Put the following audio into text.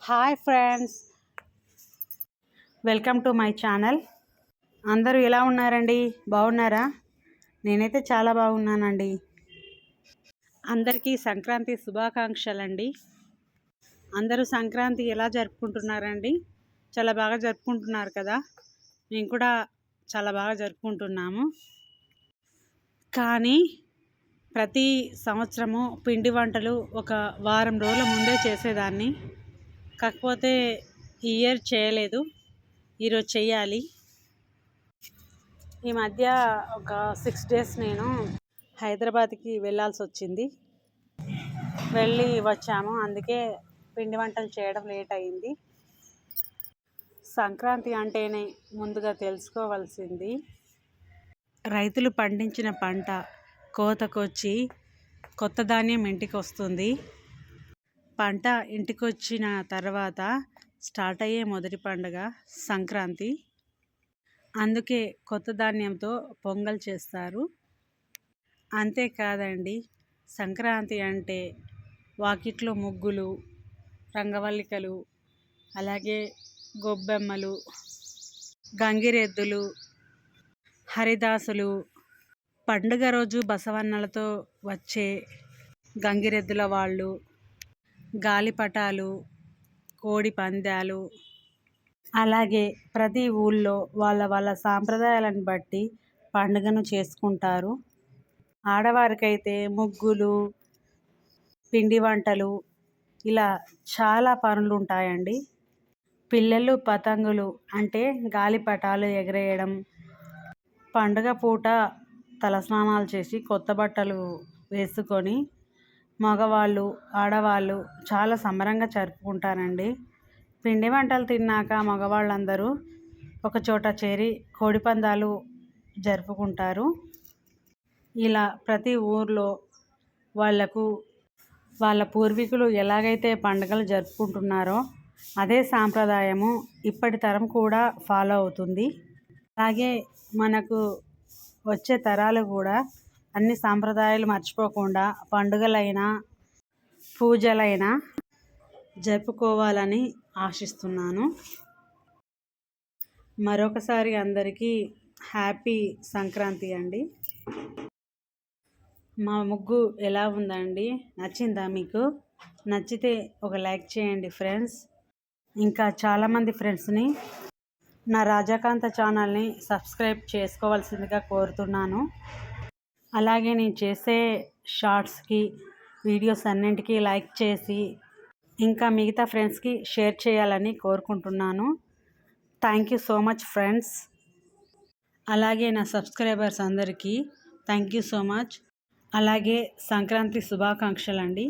Hi friends, welcome to my channel. అందరూ ఎలా ఉన్నారండి? బాగున్నారా? నేనైతే చాలా బాగున్నానండి. అందరికీ సంక్రాంతి శుభాకాంక్షలండి. అందరూ సంక్రాంతి ఎలా జరుపుకుంటున్నారండి? చాలా బాగా జరుపుకుంటున్నారు కదా. మేము కూడా చాలా బాగా జరుపుకుంటున్నాము. కానీ ప్రతి సంవత్సరము పిండి వంటలు ఒక వారం రోజుల ముందే చేసేదాన్ని. కాకపోతే ఈ ఇయర్ చేయలేదు, ఈరోజు చెయ్యాలి. ఈ మధ్య ఒక 6 days నేను హైదరాబాద్కి వెళ్ళాల్సి వచ్చింది. వెళ్ళి వచ్చాము, అందుకే పిండి వంటలు చేయడం లేట్ అయింది. సంక్రాంతి అంటేనే ముందుగా తెలుసుకోవాల్సింది రైతులు పండించిన పంట కోతకొచ్చి కొత్త ధాన్యం ఇంటికి వస్తుంది. పంట ఇంటికి వచ్చిన తర్వాత స్టార్ట్ అయ్యే మొదటి పండుగ సంక్రాంతి. అందుకే కొత్త ధాన్యంతో పొంగల్ చేస్తారు. అంతేకాదండి, సంక్రాంతి అంటే వాకిట్లో ముగ్గులు, రంగవల్లికలు, అలాగే గొబ్బెమ్మలు, గంగిరెద్దులు, హరిదాసులు, పండుగ రోజు బసవన్నలతో వచ్చే గంగిరెద్దుల వాళ్ళు, గాలిపటాలు, కోడి పందాలు, అలాగే ప్రతి ఊళ్ళో వాళ్ళ సాంప్రదాయాలను బట్టి పండుగను చేసుకుంటారు. ఆడవారికైతే ముగ్గులు, పిండి వంటలు, ఇలా చాలా పనులు ఉంటాయండి. పిల్లలు పతంగులు అంటే గాలిపటాలు ఎగరేయడం, పండుగ పూట తలస్నానాలు చేసి కొత్త బట్టలు వేసుకొని మగవాళ్ళు ఆడవాళ్ళు చాలా సంబరంగా జరుపుకుంటారండి. పిండి వంటలు తిన్నాక మగవాళ్ళందరూ ఒకచోట చేరి కోడిపందాలు జరుపుకుంటారు. ఇలా ప్రతి ఊర్లో వాళ్ళ పూర్వీకులు ఎలాగైతే పండుగలు జరుపుకుంటున్నారో అదే సాంప్రదాయము ఇప్పటి తరం కూడా ఫాలో అవుతుంది. అలాగే మనకు వచ్చే తరాలు కూడా అన్ని సాంప్రదాయాలు మర్చిపోకుండా పండుగలైనా పూజలైనా జరుపుకోవాలని ఆశిస్తున్నాను. మరొకసారి అందరికీ హ్యాపీ సంక్రాంతి అండి. మా ముగ్గు ఎలా ఉందండి? నచ్చిందా మీకు? నచ్చితే ఒక లైక్ చేయండి ఫ్రెండ్స్. ఇంకా చాలామంది ఫ్రెండ్స్ని నా రాజాకాంత ఛానల్ని సబ్స్క్రైబ్ చేసుకోవాల్సిందిగా కోరుతున్నాను. అలాగే నేను చేసే షార్ట్స్కి, వీడియోస్ అన్నింటికీ లైక్ చేసి ఇంకా మిగతా ఫ్రెండ్స్కి షేర్ చేయాలని కోరుకుంటున్నాను. Thank you so much friends. అలాగే నా సబ్స్క్రైబర్స్ అందరికీ థ్యాంక్ యూ సో మచ్. అలాగే సంక్రాంతి శుభాకాంక్షలు అండి.